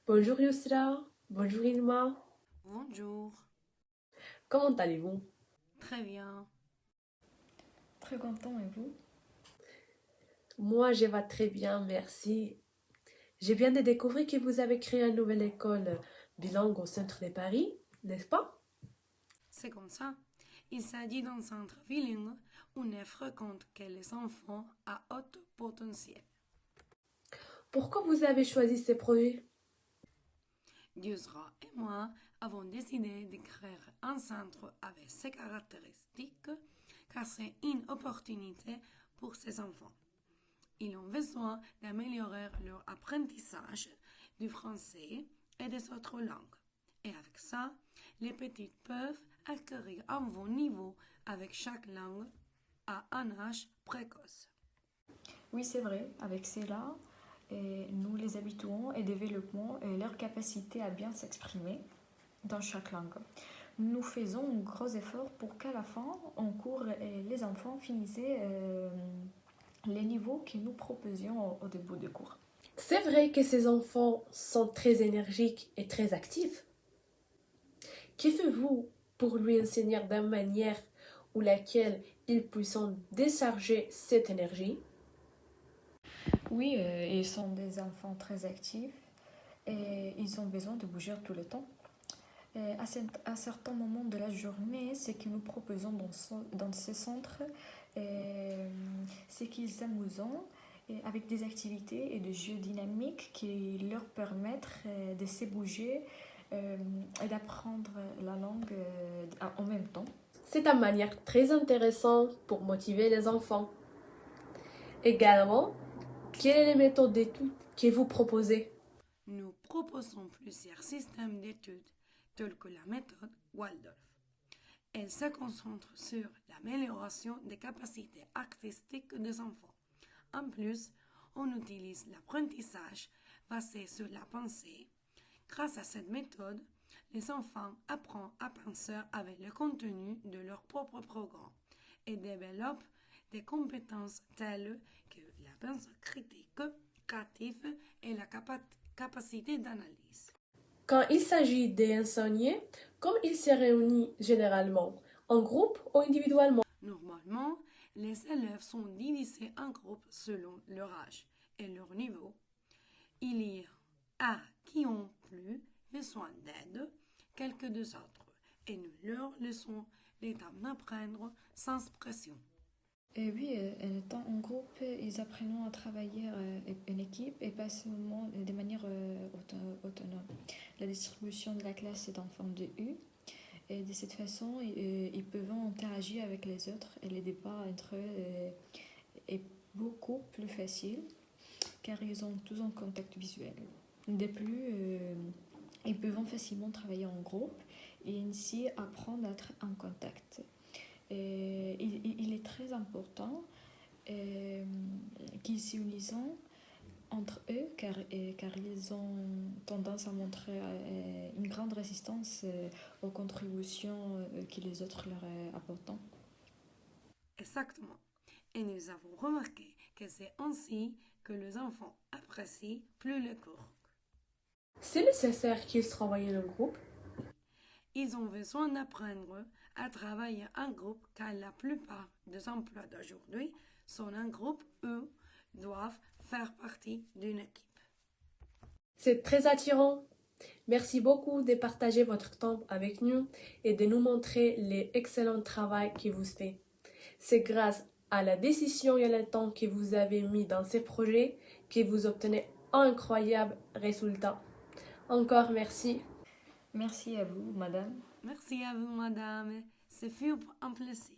Bonjour Yusra, bonjour Ilma, Bonjour, comment allez-vous? très bien. Très content et vous? Moi, je vais très bien, merci. Je viens de découvrir que vous avez créé une nouvelle école bilingue au centre de Paris, n'est-ce pas? C'est comme ça. Il s'agit d'un centre bilingue où ne fréquentent que les enfants à haut potentiel. Pourquoi vous avez choisi ce projet? Yusra et moi avons décidé de créer un centre avec ces caractéristiques car c'est une opportunité pour ces enfants. Ils ont besoin d'améliorer leur apprentissage du français et des autres langues. Et avec ça, les petits peuvent acquérir un bon niveau avec chaque langue à un âge précoce. Oui, c'est vrai, avec cela, nous les habituons et développons leur capacité à bien s'exprimer dans chaque langue. Nous faisons un gros effort pour qu'à la fin, en cours, les enfants finissent les niveaux que nous proposions au début du cours. C'est vrai que ces enfants sont très énergiques et très actifs. Que faites-vous pour lui enseigner d'une manière où laquelle ils puissent décharger cette énergie? Oui, ils sont des enfants très actifs et ils ont besoin de bouger tout le temps. À certains moments de la journée, ce que nous proposons dans ces centres, c'est qu'ils s'amusent avec des activités et des jeux dynamiques qui leur permettent de se bouger et d'apprendre la langue en même temps. C'est une manière très intéressante pour motiver les enfants. Également, quelle est la méthode d'étude que vous proposez? Nous proposons plusieurs systèmes d'études tels que la méthode Waldorf. Elle se concentre sur l'amélioration des capacités artistiques des enfants. En plus, on utilise l'apprentissage basé sur la pensée. Grâce à cette méthode, les enfants apprennent à penser avec le contenu de leur propre programme et développent des compétences telles que la pensée critique, créative et la capacité d'analyse. Quand il s'agit d'enseigner, comme ils se réunissent généralement, en groupe ou individuellement? Normalement, les élèves sont divisés en groupes selon leur âge et leur niveau. Il y a qui ont plus besoin d'aide, quelques deux autres, et nous leur laissons les temps d'apprendre sans pression. Et oui, en étant en groupe, ils apprennent à travailler en équipe et pas seulement de manière autonome. La distribution de la classe est en forme de U. Et de cette façon, ils peuvent interagir avec les autres et les débats entre eux est beaucoup plus facile car ils ont tous un contact visuel. De plus, ils peuvent facilement travailler en groupe et ainsi apprendre à être en contact. Il est très important qu'ils s'unissent entre eux car ils ont tendance à montrer une grande résistance aux contributions que les autres leur apportent. Exactement. Et nous avons remarqué que c'est ainsi que les enfants apprécient plus le cours. C'est nécessaire qu'ils travaillent en groupe. Ils ont besoin d'apprendre à travailler en groupe car la plupart des emplois d'aujourd'hui sont en groupe ou doivent faire partie d'une équipe. C'est très attirant. Merci beaucoup de partager votre temps avec nous et de nous montrer l'excellent travail que vous faites. C'est grâce à la décision et le temps que vous avez mis dans ces projets que vous obtenez un incroyable résultat. Encore merci. Merci à vous, madame. Merci à vous, madame. Ce fut un plaisir.